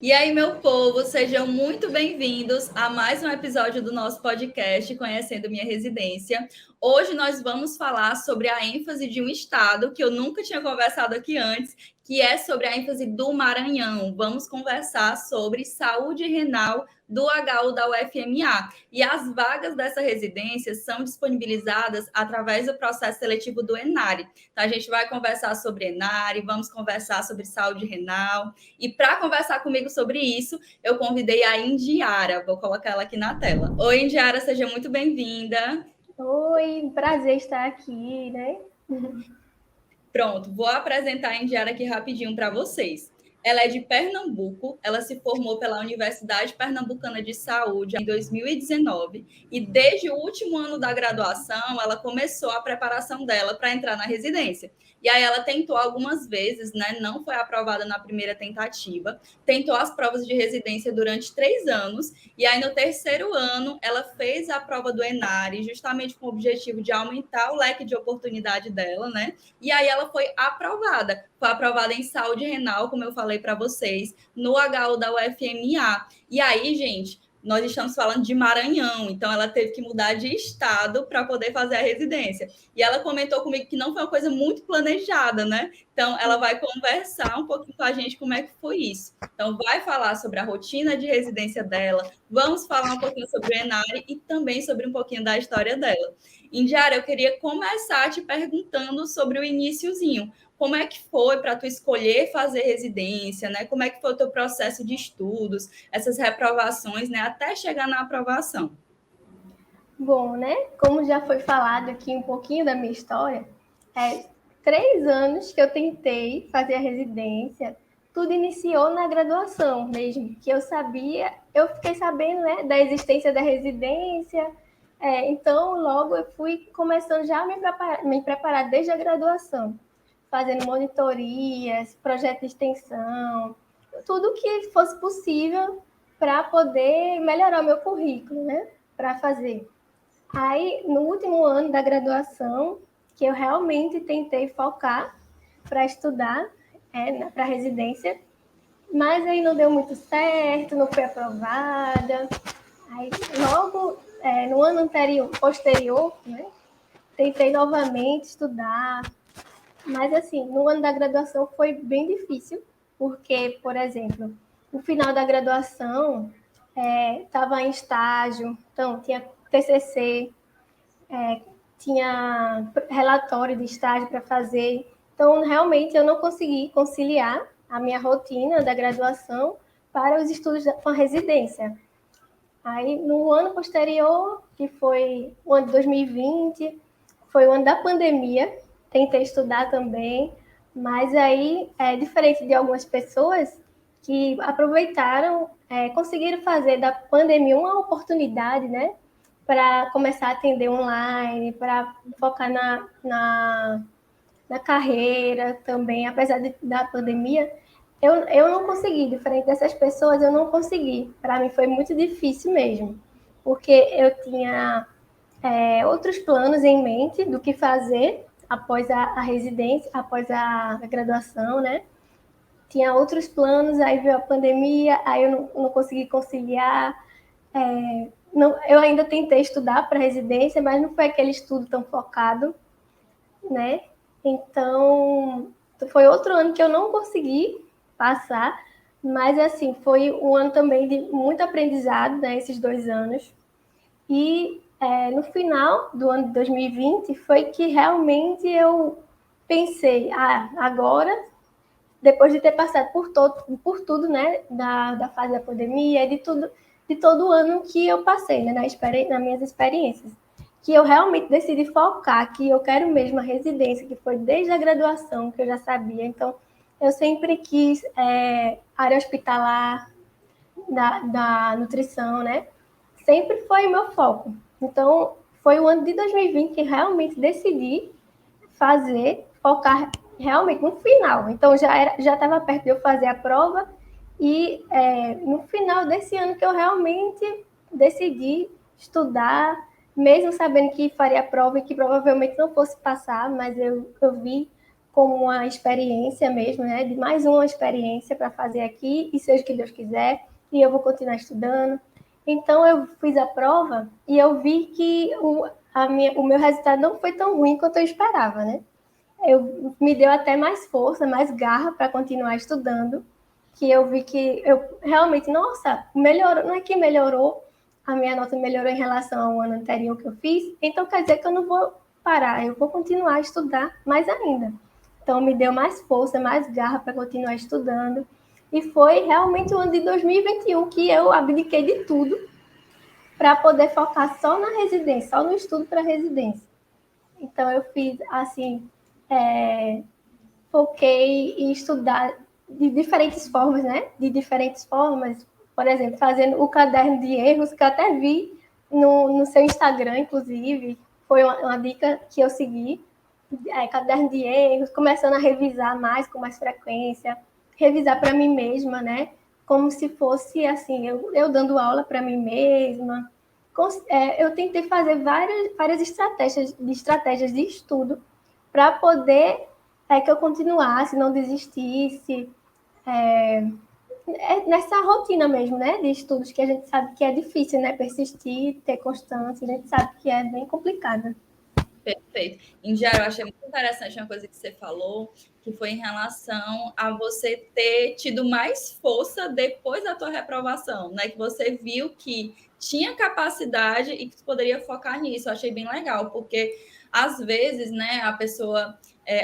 E aí, meu povo, sejam muito bem-vindos a mais um episódio do nosso podcast Conhecendo Minha Residência. Hoje nós vamos falar sobre a ênfase de um estado que eu nunca tinha conversado aqui antes, que é sobre a ênfase do Maranhão. Vamos conversar sobre saúde renal do HU da UFMA. E as vagas dessa residência são disponibilizadas através do processo seletivo do ENARE. Então, a gente vai conversar sobre ENARE, vamos conversar sobre saúde renal. E para conversar comigo sobre isso, eu convidei a Indiara. Vou colocar ela aqui na tela. Oi, Indiara, seja muito bem-vinda. Oi, prazer estar aqui, né? Pronto, vou apresentar a Indiara aqui rapidinho para vocês. Ela é de Pernambuco, ela se formou pela Universidade Pernambucana de Saúde em 2019 e desde o último ano da graduação ela começou a preparação dela para entrar na residência. E aí ela tentou algumas vezes, né? Não foi aprovada na primeira tentativa, tentou as provas de residência durante 3 anos e aí no terceiro ano ela fez a prova do ENARE justamente com o objetivo de aumentar o leque de oportunidade dela, né? E aí ela foi aprovada em saúde renal, como eu falei para vocês, no HU da UFMA. E aí, gente, nós estamos falando de Maranhão, então ela teve que mudar de estado para poder fazer a residência. E ela comentou comigo que não foi uma coisa muito planejada, né? Então ela vai conversar um pouquinho com a gente como é que foi isso. Então vai falar sobre a rotina de residência dela, vamos falar um pouquinho sobre o ENARE e também sobre um pouquinho da história dela. Indiara, eu queria começar te perguntando sobre o iniciozinho. Como é que foi para tu escolher fazer residência, né? Como é que foi o teu processo de estudos, essas reprovações, né? Até chegar na aprovação. Bom, né? Como já foi falado aqui um pouquinho da minha história, 3 anos que eu tentei fazer a residência, tudo iniciou na graduação mesmo, que eu fiquei sabendo, né, da existência da residência, então logo eu fui começando já a me preparar desde a graduação, fazendo monitorias, projeto de extensão, tudo que fosse possível para poder melhorar o meu currículo, né, para fazer. Aí, no último ano da graduação, que eu realmente tentei focar para estudar, para residência, mas aí não deu muito certo, não fui aprovada. Aí, logo no ano posterior, né, tentei novamente estudar, mas assim, no ano da graduação foi bem difícil, porque, por exemplo, no final da graduação, estava em estágio, então tinha TCC, tinha relatório de estágio para fazer. Então, realmente, eu não consegui conciliar a minha rotina da graduação para os estudos com a residência. Aí, no ano posterior, que foi o ano de 2020, foi o ano da pandemia, tentei estudar também, mas aí, diferente de algumas pessoas que aproveitaram, conseguiram fazer da pandemia uma oportunidade, né, para começar a atender online, para focar na carreira também, apesar da pandemia, eu não consegui, diferente dessas pessoas, eu não consegui. Para mim foi muito difícil mesmo, porque eu tinha outros planos em mente do que fazer após a residência, após a graduação, né? Tinha outros planos, aí veio a pandemia, aí eu não consegui conciliar. Não, eu ainda tentei estudar para residência, mas não foi aquele estudo tão focado, né? Então, foi outro ano que eu não consegui passar, mas assim, foi um ano também de muito aprendizado, né? Esses 2 anos. E no final do ano de 2020 foi que realmente eu pensei, agora, depois de ter passado por tudo, né? Da fase da pandemia, de todo o ano que eu passei, né? Nas minhas experiências, que eu realmente decidi focar, que eu quero mesmo a residência, que foi desde a graduação, que eu já sabia. Então, eu sempre quis área hospitalar, da nutrição, né? Sempre foi o meu foco. Então, foi o ano de 2020 que realmente decidi focar realmente no final. Então, já estava perto de eu fazer a prova e no final desse ano que eu realmente decidi estudar, mesmo sabendo que faria a prova e que provavelmente não fosse passar, mas eu vi como uma experiência mesmo, né? De mais uma experiência para fazer aqui, e seja o que Deus quiser, e eu vou continuar estudando. Então, eu fiz a prova e eu vi que o meu resultado não foi tão ruim quanto eu esperava, né? Me deu até mais força, mais garra para continuar estudando, que eu vi que eu realmente, nossa, melhorou, não é que melhorou, a minha nota melhorou em relação ao ano anterior que eu fiz, então quer dizer que eu não vou parar, eu vou continuar a estudar mais ainda. Então me deu mais força, mais garra para continuar estudando. E foi realmente o ano de 2021 que eu abdiquei de tudo para poder focar só na residência, só no estudo para residência. Então eu fiz assim, foquei em estudar de diferentes formas, né? De diferentes formas, por exemplo, fazendo o caderno de erros, que eu até vi no seu Instagram, inclusive, foi uma dica que eu segui, caderno de erros, começando a revisar mais, com mais frequência, revisar para mim mesma, né? Como se fosse assim, eu dando aula para mim mesma. Eu tentei fazer várias estratégias de estudo para poder que eu continuasse, não desistisse, nessa rotina mesmo, né, de estudos que a gente sabe que é difícil, né, persistir, ter constância, a gente sabe que é bem complicado. Perfeito. Indiara, eu achei muito interessante uma coisa que você falou, que foi em relação a você ter tido mais força depois da tua reprovação, né? Que você viu que tinha capacidade e que tu poderia focar nisso. Eu achei bem legal, porque às vezes, né, a pessoa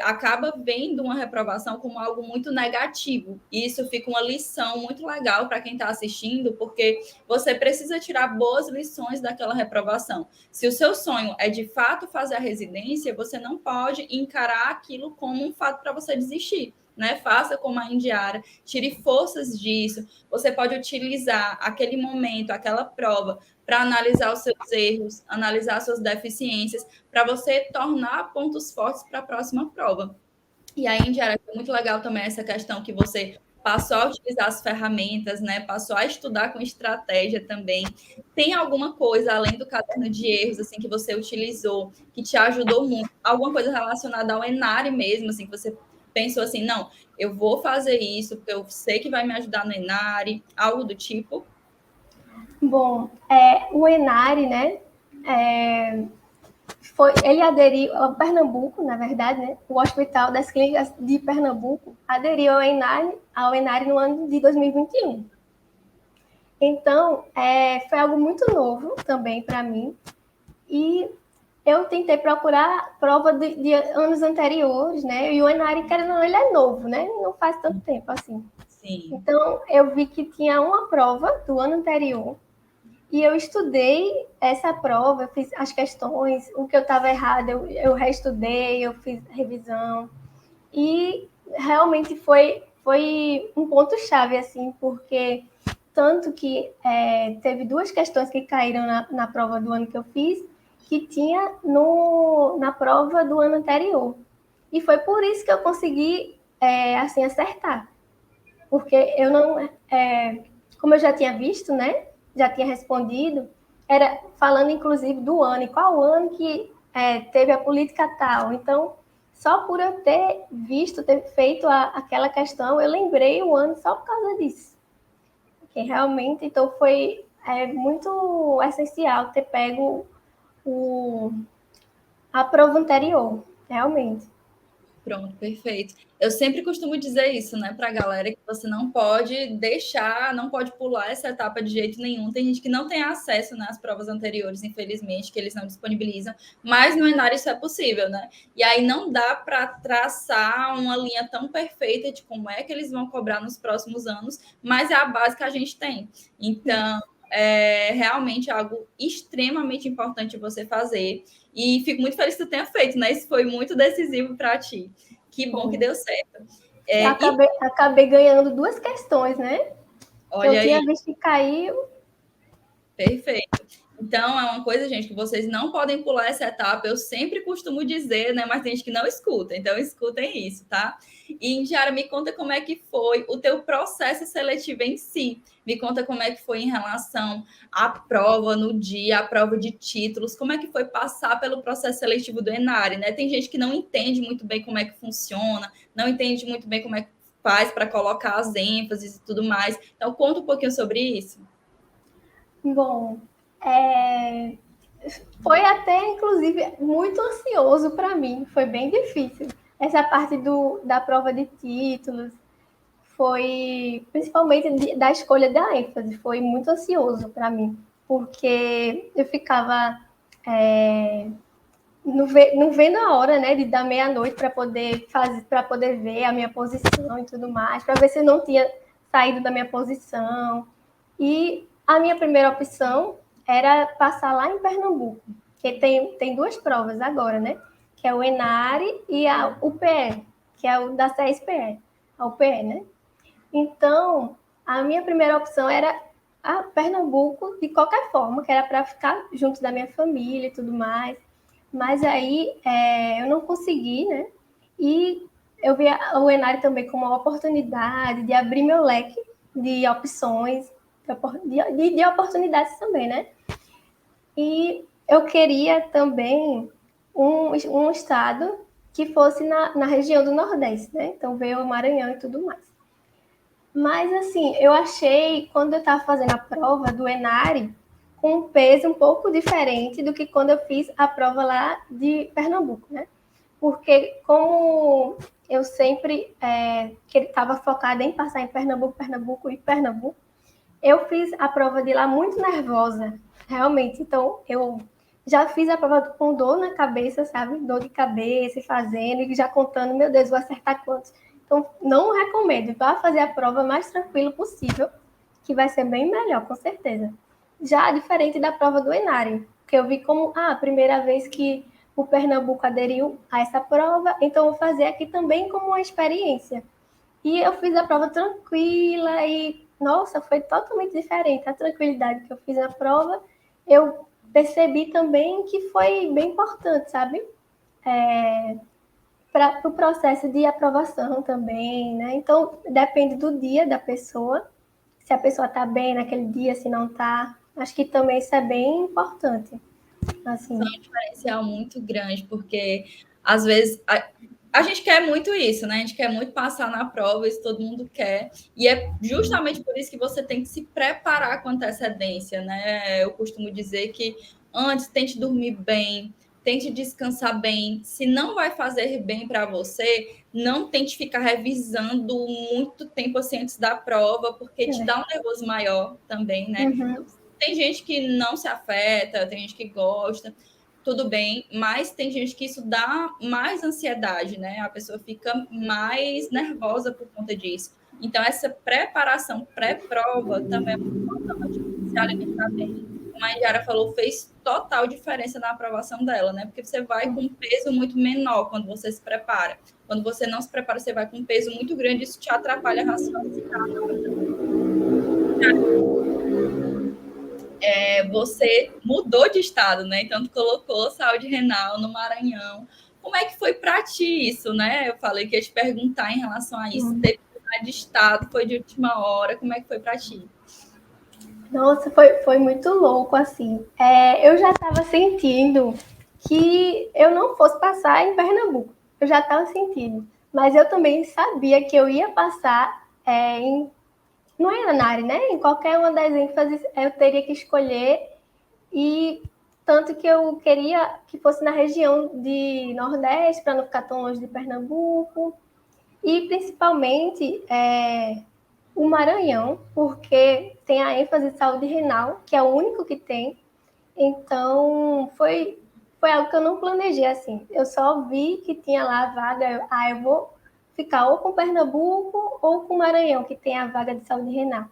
acaba vendo uma reprovação como algo muito negativo. E isso fica uma lição muito legal para quem está assistindo, porque você precisa tirar boas lições daquela reprovação. Se o seu sonho é de fato fazer a residência, você não pode encarar aquilo como um fato para você desistir. Né? Faça como a Indiara, tire forças disso. Você pode utilizar aquele momento, aquela prova, para analisar os seus erros, analisar suas deficiências, para você tornar pontos fortes para a próxima prova. E aí, Indiara, foi muito legal também essa questão que você passou a utilizar as ferramentas, né? Passou a estudar com estratégia também. Tem alguma coisa além do caderno de erros assim que você utilizou que te ajudou muito? Alguma coisa relacionada ao Enare mesmo, assim que você pensou assim, não, eu vou fazer isso porque eu sei que vai me ajudar no Enare, algo do tipo? Bom, o Enare, né, ele aderiu ao Pernambuco, na verdade, né, o Hospital das Clínicas de Pernambuco aderiu ao Enare no ano de 2021. Então, foi algo muito novo também para mim. E eu tentei procurar prova de anos anteriores, né? E o Enari, querendo ou não, ele é novo, né? Não faz tanto tempo assim. Sim. Então, eu vi que tinha uma prova do ano anterior e eu estudei essa prova, eu fiz as questões, o que eu estava errado, eu reestudei, eu fiz revisão. E realmente foi um ponto-chave, assim, porque tanto que teve duas questões que caíram na prova do ano que eu fiz, que tinha na prova do ano anterior. E foi por isso que eu consegui, assim, acertar. Porque eu não... como eu já tinha visto, né? Já tinha respondido, era falando, inclusive, do ano. E qual ano que teve a política tal. Então, só por eu ter visto, ter feito aquela questão, eu lembrei o ano só por causa disso. Que realmente, então, foi muito essencial ter pego a prova anterior, realmente. Pronto, perfeito. Eu sempre costumo dizer isso, né, para a galera, que você não pode deixar, não pode pular essa etapa de jeito nenhum. Tem gente que não tem acesso, né, às provas anteriores, infelizmente, que eles não disponibilizam, mas no Enar isso é possível, né? E aí não dá para traçar uma linha tão perfeita de como é que eles vão cobrar nos próximos anos, mas é a base que a gente tem. Então, é realmente algo extremamente importante você fazer. E fico muito feliz que tu tenha feito, né? Isso foi muito decisivo para ti. Que bom que deu certo. Acabei ganhando duas questões, né? Olha eu tinha aí. visto que caiu. Perfeito. Então, é uma coisa, gente, que vocês não podem pular essa etapa. Eu sempre costumo dizer, né? Mas tem gente que não escuta, então escutem isso, tá? E, Indiara, me conta como é que foi o teu processo seletivo em si. Me conta como é que foi em relação à prova no dia, à prova de títulos, como é que foi passar pelo processo seletivo do Enare, né? Tem gente que não entende muito bem como é que funciona, não entende muito bem como é que faz para colocar as ênfases e tudo mais. Então, conta um pouquinho sobre isso. Bom, é, foi até, inclusive, muito ansioso para mim, foi bem difícil. Essa parte da prova de títulos, foi principalmente da escolha da ênfase, foi muito ansioso para mim, porque eu ficava não vendo a hora, né, de dar meia-noite para poder fazer, para poder ver a minha posição e tudo mais, para ver se eu não tinha saído da minha posição. E a minha primeira opção era passar lá em Pernambuco, que tem duas provas agora, né? Que é o Enare e a UPE, que é o da CSPE, a UPE, né? Então, a minha primeira opção era a Pernambuco, de qualquer forma, que era para ficar junto da minha família e tudo mais. Mas aí eu não consegui, né? E eu vi o Enare também como uma oportunidade de abrir meu leque de opções, de oportunidades também, né? E eu queria também um estado que fosse na região do Nordeste, né? Então veio o Maranhão e tudo mais. Mas, assim, eu achei, quando eu estava fazendo a prova do Enare, com um peso um pouco diferente do que quando eu fiz a prova lá de Pernambuco, né? Porque, como eu sempre que estava focada em passar em Pernambuco e Pernambuco, eu fiz a prova de lá muito nervosa, realmente. Então, eu já fiz a prova com dor na cabeça, sabe? Dor de cabeça, e fazendo, e já contando, meu Deus, vou acertar quantos. Então, não recomendo. Vá fazer a prova mais tranquilo possível, que vai ser bem melhor, com certeza. Já diferente da prova do Enare, que eu vi como a primeira vez que o Pernambuco aderiu a essa prova, então vou fazer aqui também como uma experiência. E eu fiz a prova tranquila e, nossa, foi totalmente diferente. A tranquilidade que eu fiz na prova, eu percebi também que foi bem importante, sabe? Para o processo de aprovação também, né? Então, depende do dia da pessoa, se a pessoa está bem naquele dia, se não está. Acho que também isso é bem importante. É Assim. um diferencial muito grande, porque às vezes a gente quer muito isso, né? A gente quer muito passar na prova, isso todo mundo quer. E é justamente por isso que você tem que se preparar com antecedência, né? Eu costumo dizer que antes tente dormir bem, tente descansar bem. Se não vai fazer bem para você, não tente ficar revisando muito tempo assim antes da prova, porque te dá um nervoso maior também, né? Uhum. Tem gente que não se afeta, tem gente que gosta, tudo bem, mas tem gente que isso dá mais ansiedade, né? A pessoa fica mais nervosa por conta disso. Então, essa preparação pré-prova também é muito importante. Se alimentar bem, como a Indiara falou, fez total diferença na aprovação dela, né? Porque você vai com um peso muito menor quando você se prepara. Quando você não se prepara, você vai com um peso muito grande, isso te atrapalha a raciocinar na hora você mudou de estado, né? Então, tu colocou saúde renal no Maranhão. Como é que foi para ti isso, né? Eu falei que ia te perguntar em relação a isso. Teve que mudar de estado, foi de última hora. Como é que foi para ti? Nossa, foi muito louco, assim. Eu já estava sentindo que eu não fosse passar em Pernambuco. Eu já estava sentindo. Mas eu também sabia que eu ia passar não era na área, né? Em qualquer uma das ênfases eu teria que escolher. E tanto que eu queria que fosse na região de Nordeste, para não ficar tão longe de Pernambuco. E principalmente o Maranhão, porque tem a ênfase de saúde renal, que é o único que tem. Então, foi algo que eu não planejei assim. Eu só vi que tinha lá a vaga, eu vou ficar ou com Pernambuco ou com Maranhão, que tem a vaga de saúde renal.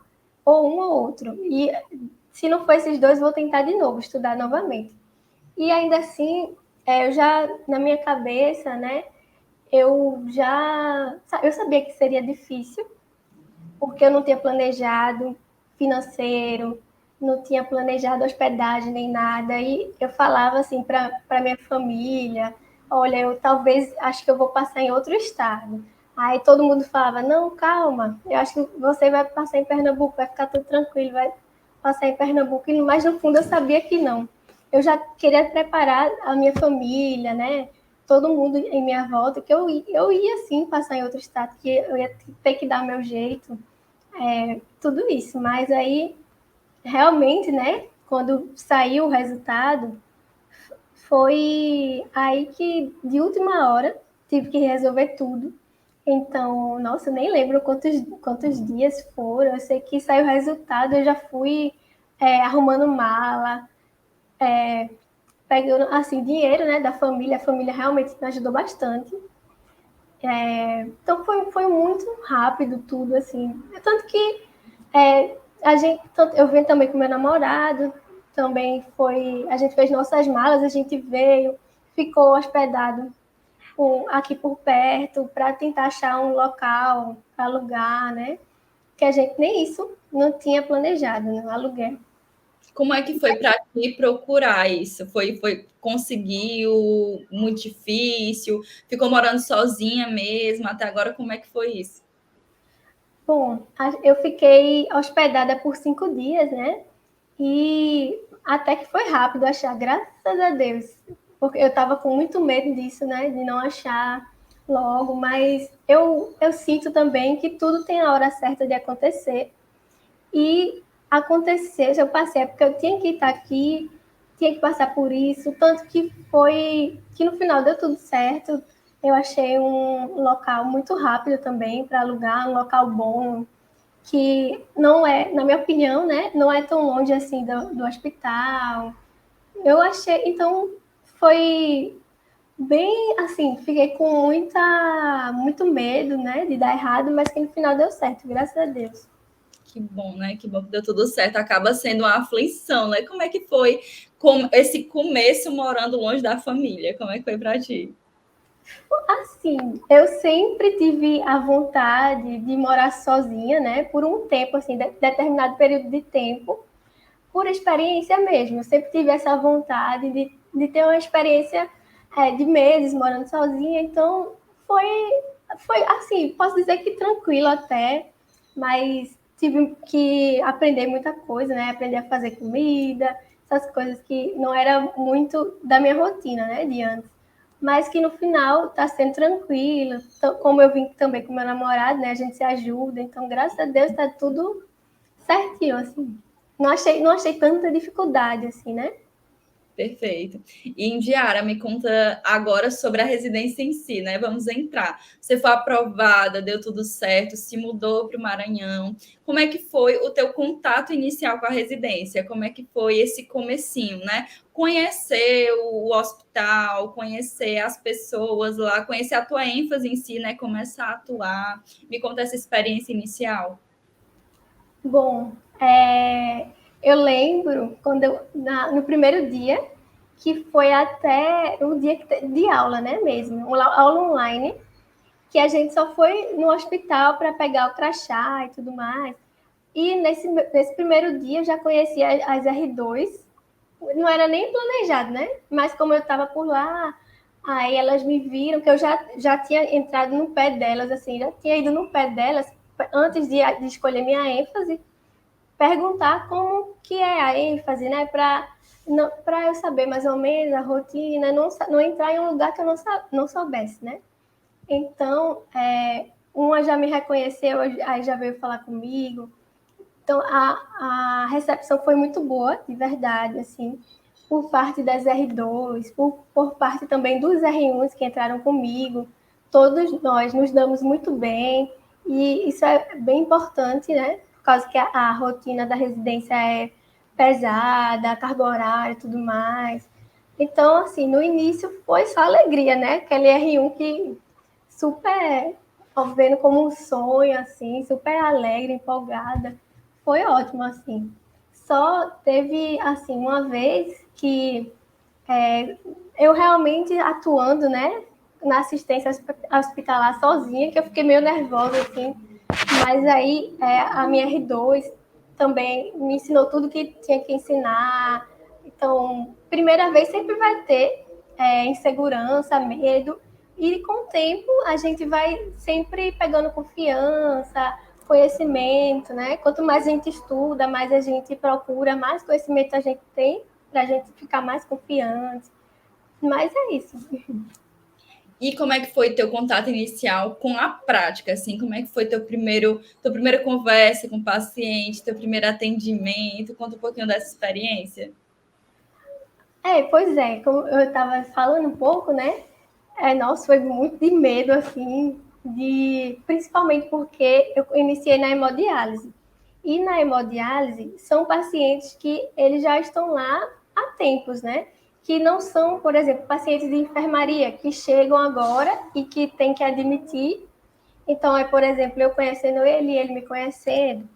Ou um ou outro. E se não for esses dois, vou tentar de novo, estudar novamente. E ainda assim, eu já, na minha cabeça, né, eu sabia que seria difícil, porque eu não tinha planejado financeiro, não tinha planejado hospedagem nem nada, e eu falava assim para minha família, olha, eu talvez, acho que eu vou passar em outro estado. Aí todo mundo falava, não, calma, eu acho que você vai passar em Pernambuco, vai ficar tudo tranquilo, vai passar em Pernambuco, mas no fundo eu sabia que não. Eu já queria preparar a minha família, né? Todo mundo em minha volta, que eu ia sim passar em outro estado, que eu ia ter que dar meu jeito, tudo isso. Mas aí, realmente, né? Quando saiu o resultado, foi aí que, de última hora, tive que resolver tudo. Então, nossa, eu nem lembro quantos dias foram. Eu sei que saiu o resultado, eu já fui arrumando mala, pegando assim dinheiro, né, da família. A família realmente me ajudou bastante. Então foi muito rápido tudo assim. Tanto que eu vim também com meu namorado, também foi, a gente fez nossas malas, a gente veio, ficou hospedado aqui por perto para tentar achar um local para alugar, né? Que a gente nem isso não tinha planejado, né? Aluguel. Como é que foi para ti procurar isso? Conseguiu muito difícil? Ficou morando sozinha mesmo? Até agora, como é que foi isso? Bom, eu fiquei hospedada por 5 dias, né? E até que foi rápido achar, graças a Deus. Porque eu estava com muito medo disso, né? De não achar logo, mas eu sinto também que tudo tem a hora certa de acontecer. E aconteceu, eu passei, porque eu tinha que estar aqui, tinha que passar por isso, tanto que foi que no final deu tudo certo. Eu achei um local muito rápido também para alugar, um local bom, que não é, na minha opinião, né, não é tão longe assim do hospital. Eu achei, então foi bem assim, fiquei com muito medo, né, de dar errado, mas que no final deu certo, graças a Deus. Que bom, né? Que bom que deu tudo certo. Acaba sendo uma aflição, né? Como é que foi esse começo morando longe da família? Como é que foi para ti? Assim, eu sempre tive a vontade de morar sozinha, né, por um tempo, assim, determinado período de tempo, por experiência mesmo. Eu sempre tive essa vontade de ter uma experiência de meses morando sozinha, então foi, foi assim, posso dizer que tranquilo até, mas tive que aprender muita coisa, né? Aprender a fazer comida, essas coisas que não era muito da minha rotina, né, de antes. Mas que no final tá sendo tranquilo, como eu vim também com meu namorado, né? A gente se ajuda, então graças a Deus tá tudo certinho, assim. Não achei tanta dificuldade, assim, né? Perfeito. E Indiara, me conta agora sobre a residência em si, né? Vamos entrar. Você foi aprovada, deu tudo certo, se mudou para o Maranhão. Como é que foi o teu contato inicial com a residência? Como é que foi esse comecinho, né? Conhecer o hospital, conhecer as pessoas lá, conhecer a tua ênfase em si, né? Começar a atuar. Me conta essa experiência inicial. Bom, eu lembro quando no primeiro dia, que foi até o dia de aula, né, mesmo, uma aula online, que a gente só foi no hospital para pegar o crachá e tudo mais. E nesse primeiro dia eu já conhecia as R2, não era nem planejado, né? Mas como eu estava por lá, aí elas me viram que eu já tinha entrado no pé delas, assim, já tinha ido no pé delas antes de escolher minha ênfase, perguntar como que é a ênfase, né? Para eu saber mais ou menos a rotina, não entrar em um lugar que eu não soubesse, né? Então, uma já me reconheceu, aí já veio falar comigo. Então, a recepção foi muito boa, de verdade, assim, por parte das R2, por parte também dos R1s que entraram comigo. Todos nós nos damos muito bem, e isso é bem importante, né? Por causa que a rotina da residência é pesada, a carga horária e tudo mais. Então, assim, no início foi só alegria, né? Aquele R1 que super, ó, vendo como um sonho, assim, super alegre, empolgada. Foi ótimo, assim. Só teve, assim, uma vez que eu realmente atuando, né, na assistência hospitalar sozinha, que eu fiquei meio nervosa, assim. Mas aí a minha R2 também me ensinou tudo que tinha que ensinar. Então, primeira vez sempre vai ter insegurança, medo, e com o tempo a gente vai sempre pegando confiança, conhecimento, né? Quanto mais a gente estuda, mais a gente procura, mais conhecimento a gente tem para a gente ficar mais confiante. Mas é isso. E como é que foi teu contato inicial com a prática? Assim, como é que foi tua primeira conversa com o paciente, teu primeiro atendimento? Conta um pouquinho dessa experiência. Pois é, como eu estava falando um pouco, né? Nossa, foi muito de medo, assim, principalmente porque eu iniciei na hemodiálise. E na hemodiálise são pacientes que eles já estão lá há tempos, né? Que não são, por exemplo, pacientes de enfermaria que chegam agora e que tem que admitir. Então, por exemplo, eu conhecendo ele me conhecendo,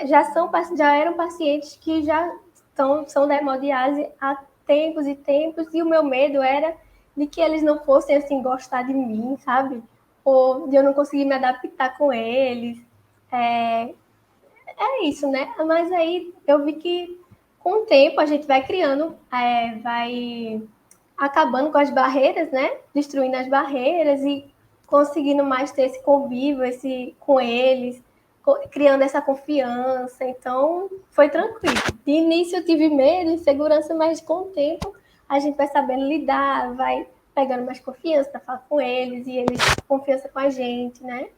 já eram pacientes que são da hemodiálise há tempos e tempos, e o meu medo era de que eles não fossem assim gostar de mim, sabe? Ou de eu não conseguir me adaptar com eles. É isso, né? Mas aí eu vi que com o tempo a gente vai criando, vai acabando com as barreiras, né? Destruindo as barreiras e conseguindo mais ter esse convívio com eles, criando essa confiança. Então, foi tranquilo. De início eu tive medo, insegurança, mas com o tempo a gente vai sabendo lidar, vai pegando mais confiança para falar com eles e eles confiança com a gente, né?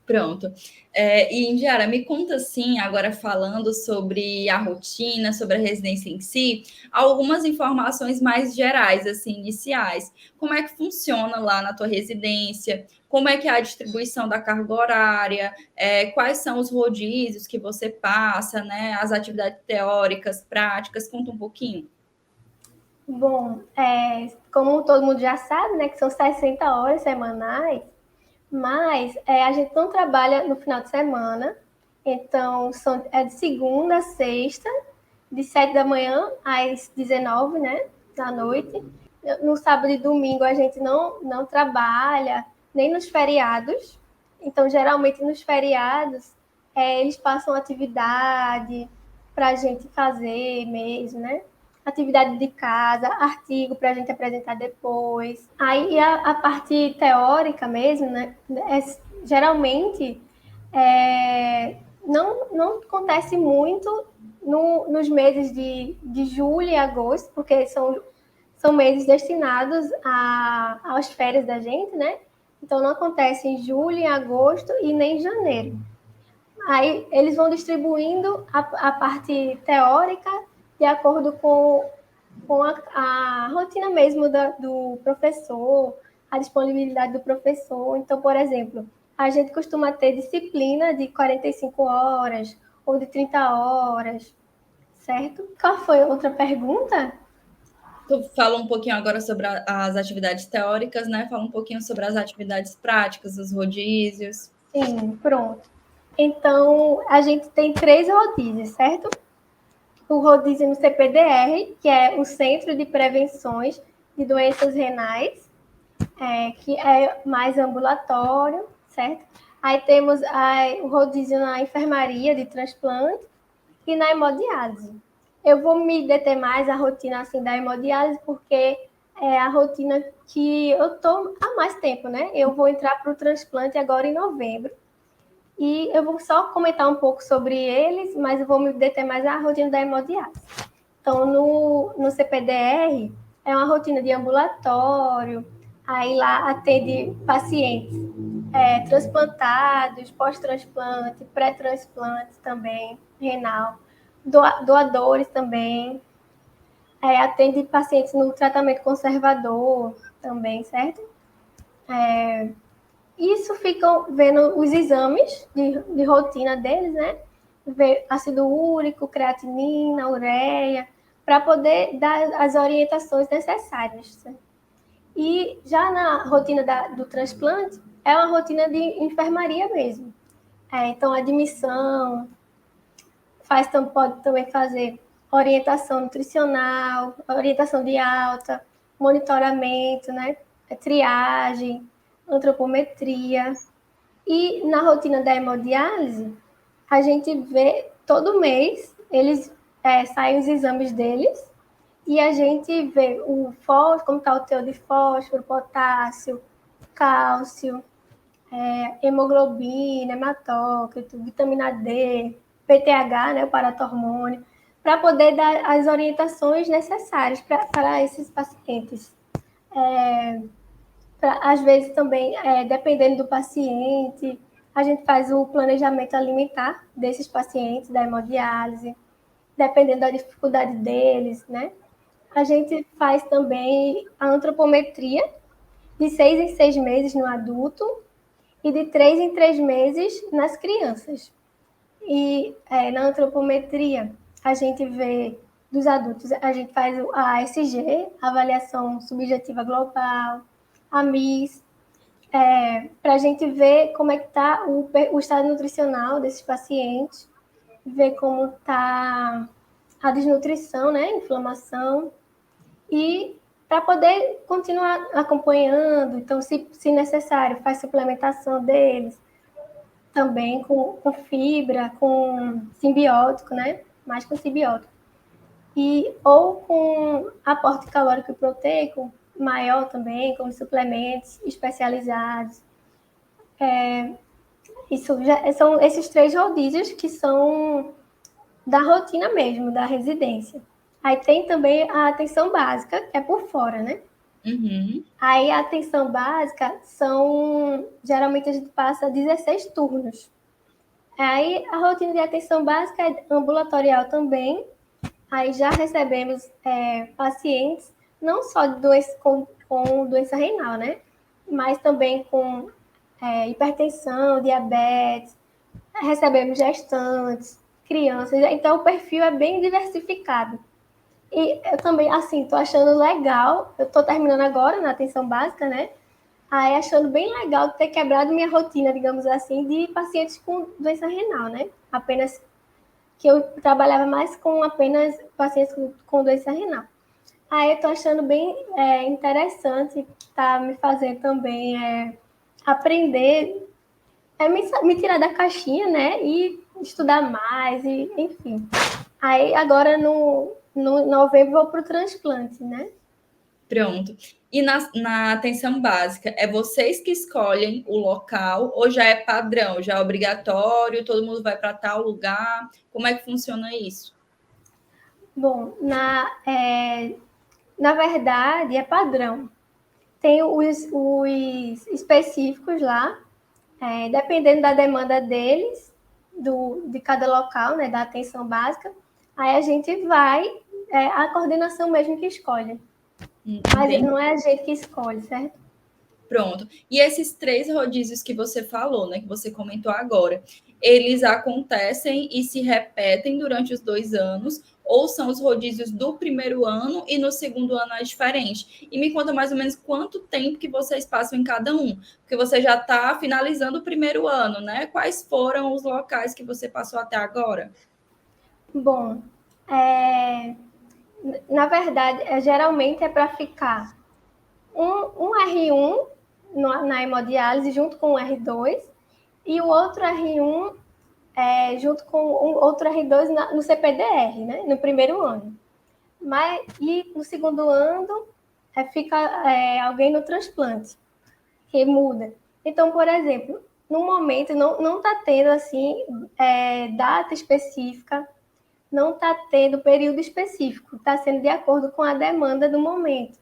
Pronto. E, Indiara, me conta assim, agora falando sobre a rotina, sobre a residência em si, algumas informações mais gerais, assim, iniciais. Como é que funciona lá na tua residência? Como é que é a distribuição da carga horária? Quais são os rodízios que você passa, né? As atividades teóricas, práticas, conta um pouquinho. Bom, como todo mundo já sabe, né, que são 60 horas semanais, mas a gente não trabalha no final de semana, então é de segunda a sexta, de 7 da manhã às 19, né, da noite. No sábado e domingo a gente não trabalha, nem nos feriados. Então, geralmente nos feriados, eles passam atividade para a gente fazer mesmo, né? Atividade de casa, artigo para a gente apresentar depois. Aí a parte teórica mesmo, né? Geralmente não acontece muito nos meses de julho e agosto, porque são meses destinados às férias da gente, né? Então não acontece em julho, em agosto e nem em janeiro. Aí eles vão distribuindo a parte teórica de acordo com a rotina mesmo do professor, a disponibilidade do professor. Então, por exemplo, a gente costuma ter disciplina de 45 horas ou de 30 horas, certo? Qual foi a outra pergunta? Tu fala um pouquinho agora sobre as atividades teóricas, né? Fala um pouquinho sobre as atividades práticas, os rodízios. Sim, pronto. Então, a gente tem 3 rodízios, certo? O rodízio no CPDR, que é o Centro de Prevenções de Doenças Renais, que é mais ambulatório, certo? Aí temos o rodízio na enfermaria de transplante e na hemodiálise. Eu vou me deter mais a rotina assim da hemodiálise, porque é a rotina que eu estou há mais tempo, né? Eu vou entrar para o transplante agora em novembro. E eu vou só comentar um pouco sobre eles, mas eu vou me deter mais a rotina da hemodiálise. Então, no CPDR, é uma rotina de ambulatório, aí lá atende pacientes transplantados, pós-transplante, pré-transplante também, renal, doadores também, atende pacientes no tratamento conservador também, certo? Isso ficam vendo os exames de rotina deles, né? Ver ácido úrico, creatinina, ureia, para poder dar as orientações necessárias. Certo? E já na rotina do transplante, é uma rotina de enfermaria mesmo. Então, admissão, pode também fazer orientação nutricional, orientação de alta, monitoramento, né? Triagem, antropometria. E na rotina da hemodiálise, a gente vê todo mês, eles saem os exames deles, e a gente vê o fósforo, como está o teor de fósforo, potássio, cálcio, hemoglobina, hematócrito, vitamina D, PTH, né, o paratormônio, para poder dar as orientações necessárias para esses pacientes. Às vezes também, dependendo do paciente, a gente faz o planejamento alimentar desses pacientes da hemodiálise, dependendo da dificuldade deles, né? A gente faz também a antropometria de 6 em 6 meses no adulto e de 3 em 3 meses nas crianças. E na antropometria, a gente vê dos adultos, a gente faz a ASG, Avaliação Subjetiva Global, a MIS, para a gente ver como é que está o estado nutricional desses pacientes, ver como está a desnutrição, né, inflamação, e para poder continuar acompanhando, então, se necessário, faz suplementação deles, também com fibra, com simbiótico, né? Mais com simbiótico. Ou com aporte calórico e proteico maior também, com suplementos especializados. São esses 3 rodízios que são da rotina mesmo, da residência. Aí tem também a atenção básica, que é por fora, né? Uhum. Aí a atenção básica geralmente a gente passa 16 turnos. Aí a rotina de atenção básica é ambulatorial também. Aí já recebemos pacientes não só de com doença renal, né? Mas também com hipertensão, diabetes, recebemos gestantes, crianças. Então o perfil é bem diversificado. E eu também, assim, tô achando legal, eu tô terminando agora na atenção básica, né? Aí achando bem legal ter quebrado minha rotina, digamos assim, de pacientes com doença renal, né? Apenas que eu trabalhava mais com apenas pacientes com doença renal. Aí eu tô achando bem interessante, tá me fazendo também aprender, me tirar da caixinha, né? E estudar mais, e enfim. Aí agora no novembro vou para o transplante, né? Pronto. E na atenção básica, é vocês que escolhem o local ou já é padrão, já é obrigatório, todo mundo vai para tal lugar? Como é que funciona isso? Bom, na verdade é padrão. Tem os específicos lá, dependendo da demanda deles, de cada local, né, da atenção básica, aí a gente vai, a coordenação mesmo que escolhe. Mas Entendi. não é a gente que escolhe, certo? Pronto. E esses 3 rodízios que você falou, né, que você comentou agora, eles acontecem e se repetem durante os 2 anos, ou são os rodízios do primeiro ano e no segundo ano é diferente? E me conta mais ou menos quanto tempo que vocês passam em cada um, porque você já está finalizando o primeiro ano, né? Quais foram os locais que você passou até agora? Bom, na verdade, geralmente é para ficar um R1 na hemodiálise junto com o R2 e o outro R1 junto com outro R2 no CPDR, né? No primeiro ano. E no segundo ano fica alguém no transplante, que muda. Então, por exemplo, no momento não está tendo assim data específica, não está tendo período específico, está sendo de acordo com a demanda do momento,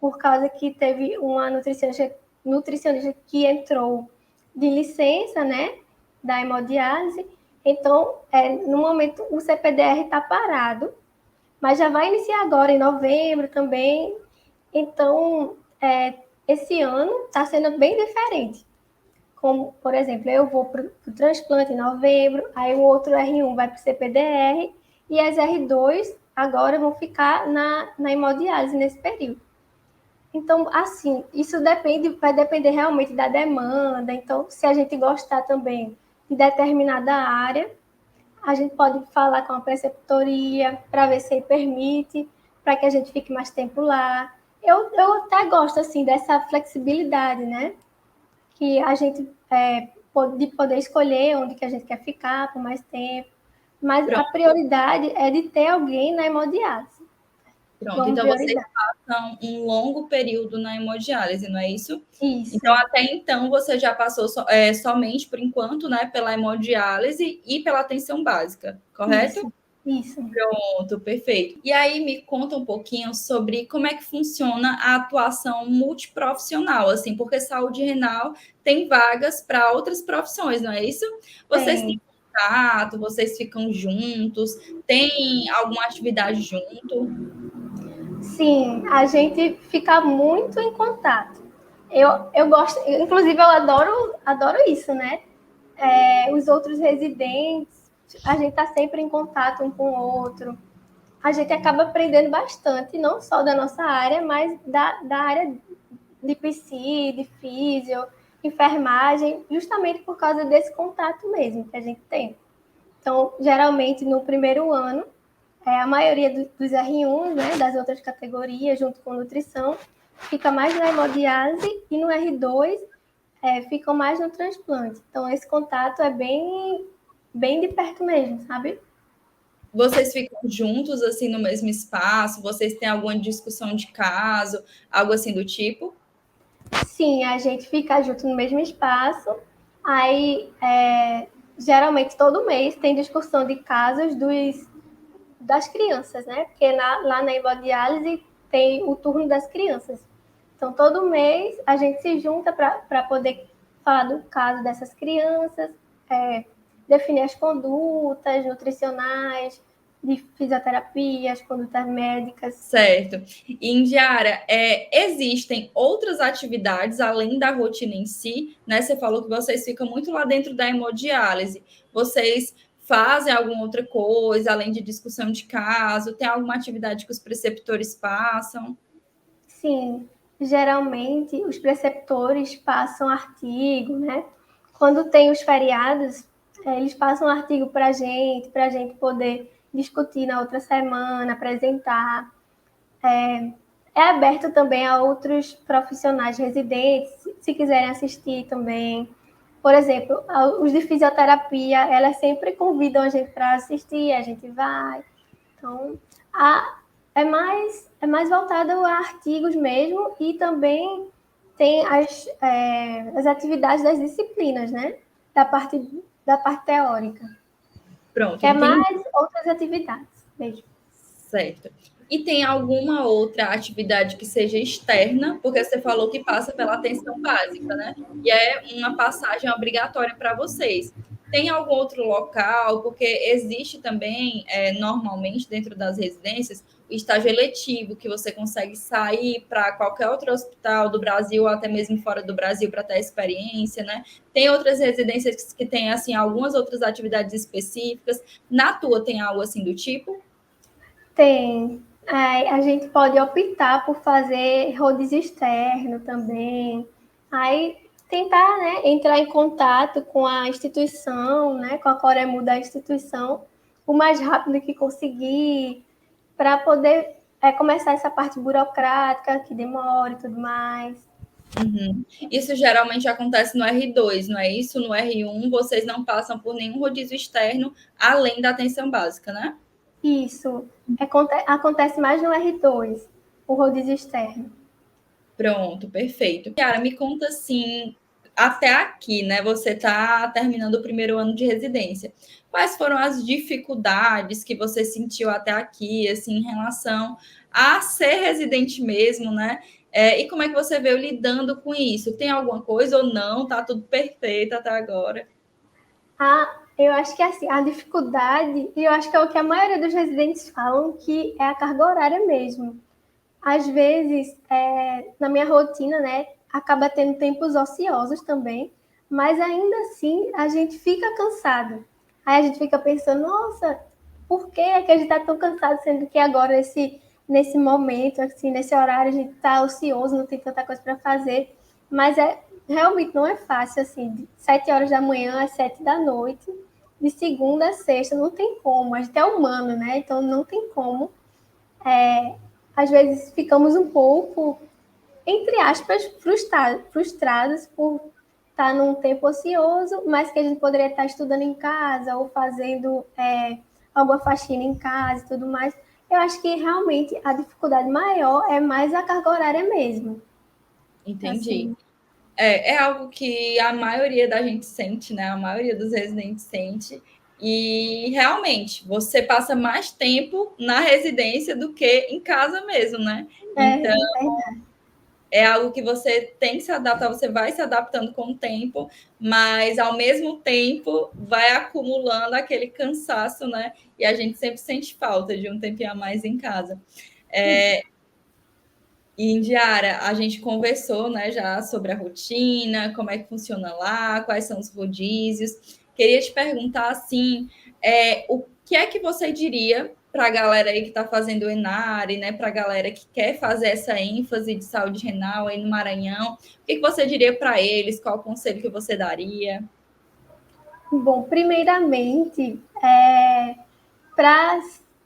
por causa que teve uma nutricionista que entrou de licença, né, da hemodiálise. Então, no momento, o CPDR está parado, mas já vai iniciar agora, em novembro também. Então, esse ano está sendo bem diferente. Como, por exemplo, eu vou para o transplante em novembro, aí o outro R1 vai para o CPDR, e as R2 agora vão ficar na hemodiálise nesse período. Então, assim, isso vai depender realmente da demanda. Então, se a gente gostar também de determinada área, a gente pode falar com a preceptoria para ver se permite, para que a gente fique mais tempo lá. Eu até gosto, assim, dessa flexibilidade, né? Que a gente de poder escolher onde que a gente quer ficar por mais tempo. Mas Pronto. a prioridade é de ter alguém na hemodiálise. Pronto, então vocês passam um longo período na hemodiálise, não é isso? Isso. Então, até então, você já passou somente, por enquanto, né, pela hemodiálise e pela atenção básica, correto? Isso. Pronto, perfeito. E aí, me conta um pouquinho sobre como é que funciona a atuação multiprofissional, assim, porque saúde renal tem vagas para outras profissões, não é isso? Vocês têm contato, vocês ficam juntos, tem alguma atividade junto? Sim, a gente fica muito em contato. Eu gosto, inclusive eu adoro isso, né? Os outros residentes, a gente está sempre em contato um com o outro. A gente acaba aprendendo bastante, não só da nossa área, mas da área de psi, de físio, enfermagem, justamente por causa desse contato mesmo que a gente tem. Então, geralmente, no primeiro ano, a maioria dos R1, né, das outras categorias, junto com nutrição, fica mais na hemodiálise e no R2 ficam mais no transplante. Então, esse contato é bem de perto mesmo, sabe? Vocês ficam juntos, assim, no mesmo espaço? Vocês têm alguma discussão de caso, algo assim do tipo? Sim, a gente fica junto no mesmo espaço. Aí, geralmente, todo mês tem discussão de casos das crianças, né? Porque lá na hemodiálise tem o turno das crianças. Então, todo mês a gente se junta para poder falar do caso dessas crianças, definir as condutas nutricionais, de fisioterapia, as condutas médicas. Certo. E, Indiara, existem outras atividades além da rotina em si, né? Você falou que vocês ficam muito lá dentro da hemodiálise. Vocês fazem alguma outra coisa, além de discussão de caso? Tem alguma atividade que os preceptores passam? Sim, geralmente os preceptores passam artigo, né? Quando tem os feriados, eles passam artigo para a gente poder discutir na outra semana, apresentar. É aberto também a outros profissionais residentes, se quiserem assistir também. Por exemplo, os de fisioterapia, elas sempre convidam a gente para assistir, a gente vai. Então, é mais voltado a artigos mesmo e também tem as atividades das disciplinas, né? Da parte teórica. Pronto, Que é entendi. mais outras atividades mesmo. Certo. E tem alguma outra atividade que seja externa, porque você falou que passa pela atenção básica, né? E é uma passagem obrigatória para vocês. Tem algum outro local? Porque existe também, normalmente, dentro das residências, o estágio eletivo, que você consegue sair para qualquer outro hospital do Brasil, ou até mesmo fora do Brasil, para ter experiência, né? Tem outras residências que têm, assim, algumas outras atividades específicas. Na tua, tem algo assim do tipo? Tem. A gente pode optar por fazer rodízio externo também. Aí tentar, né, entrar em contato com a instituição, né, com a Coremu da instituição, o mais rápido que conseguir, para poder começar essa parte burocrática que demora e tudo mais. Uhum. Isso geralmente acontece no R2, não é isso? No R1, vocês não passam por nenhum rodízio externo além da atenção básica, né? Isso. Acontece mais no R2, o rodízio externo. Pronto, perfeito. Cara, me conta assim, até aqui, né? Você está terminando o primeiro ano de residência. Quais foram as dificuldades que você sentiu até aqui, assim, em relação a ser residente mesmo, né? E como é que você veio lidando com isso? Tem alguma coisa ou não? Tá tudo perfeito até agora? Eu acho que assim, a dificuldade, e eu acho que é o que a maioria dos residentes falam, que é a carga horária mesmo. Às vezes, na minha rotina, né, acaba tendo tempos ociosos também, mas ainda assim a gente fica cansado. Aí a gente fica pensando, nossa, por que é que a gente está tão cansado, sendo que agora, nesse momento, assim, nesse horário, a gente está ocioso, não tem tanta coisa para fazer. Mas realmente não é fácil, assim, de 7 horas da manhã às 7 da noite, de segunda a sexta, não tem como. A gente é humano, né? Então não tem como. Às vezes ficamos um pouco, entre aspas, frustrados por tá num tempo ocioso, mas que a gente poderia estar estudando em casa ou fazendo alguma faxina em casa e tudo mais. Eu acho que realmente a dificuldade maior é mais a carga horária mesmo. Entendi. Assim, É algo que a maioria da gente sente, né? A maioria dos residentes sente. E realmente, você passa mais tempo na residência do que em casa mesmo, né? Então, verdade. é algo que você tem que se adaptar, você vai se adaptando com o tempo, mas ao mesmo tempo vai acumulando aquele cansaço, né? E a gente sempre sente falta de um tempinho a mais em casa. E, Indiara, a gente conversou, né, já sobre a rotina, como é que funciona lá, quais são os rodízios. Queria te perguntar, assim, o que é que você diria para a galera aí que está fazendo o Enare, né, para a galera que quer fazer essa ênfase de saúde renal aí no Maranhão? O que você diria para eles? Qual o conselho que você daria? Bom, primeiramente, para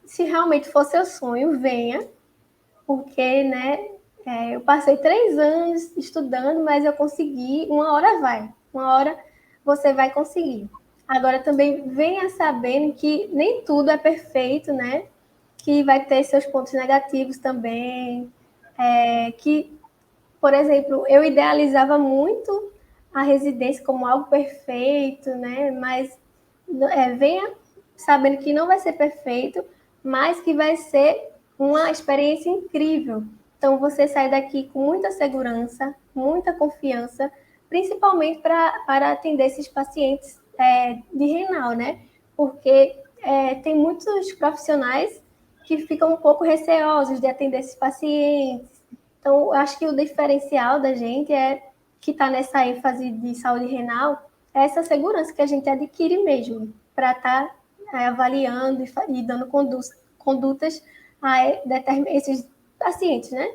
se realmente for seu sonho, venha, porque, né, eu passei 3 anos estudando, mas eu consegui, uma hora vai, uma hora você vai conseguir. Agora também venha sabendo que nem tudo é perfeito, né? Que vai ter seus pontos negativos também, que, por exemplo, eu idealizava muito a residência como algo perfeito, né? Mas venha sabendo que não vai ser perfeito, mas que vai ser uma experiência incrível. Então, você sai daqui com muita segurança, muita confiança, principalmente para atender esses pacientes de renal, né? Porque tem muitos profissionais que ficam um pouco receosos de atender esses pacientes. Então, eu acho que o diferencial da gente é que está nessa ênfase de saúde renal, é essa segurança que a gente adquire mesmo, para estar avaliando e dando condutas a esses pacientes, né?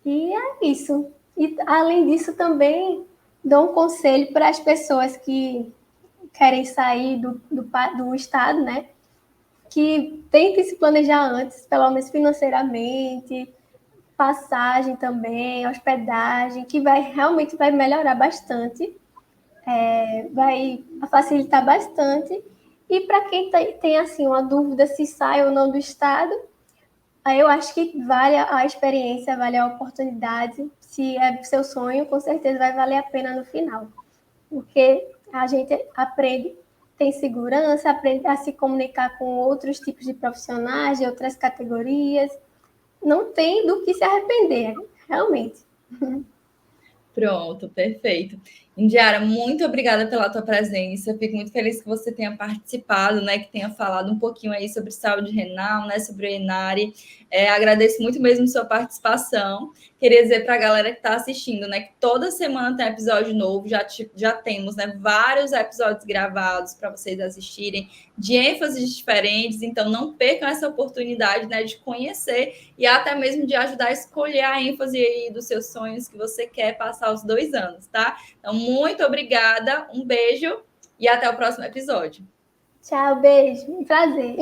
E é isso. E, além disso, também dou um conselho para as pessoas que querem sair do estado, né? Que tentem se planejar antes, pelo menos financeiramente, passagem também, hospedagem, que realmente vai melhorar bastante, vai facilitar bastante. E para quem tem assim uma dúvida se sai ou não do estado, aí eu acho que vale a experiência, vale a oportunidade. Se é seu sonho, com certeza vai valer a pena no final. Porque a gente aprende, tem segurança, aprende a se comunicar com outros tipos de profissionais, de outras categorias. Não tem do que se arrepender, realmente. Pronto, perfeito. Indiara, muito obrigada pela tua presença. Fico muito feliz que você tenha participado, né? Que tenha falado um pouquinho aí sobre saúde renal, né? Sobre o Enare. Agradeço muito mesmo sua participação. Queria dizer para a galera que está assistindo, né? Que toda semana tem episódio novo. Já temos, né? Vários episódios gravados para vocês assistirem de ênfases diferentes. Então, não percam essa oportunidade, né? De conhecer e até mesmo de ajudar a escolher a ênfase aí dos seus sonhos que você quer passar os 2 anos, tá? Então, muito obrigada, um beijo e até o próximo episódio. Tchau, beijo, um prazer.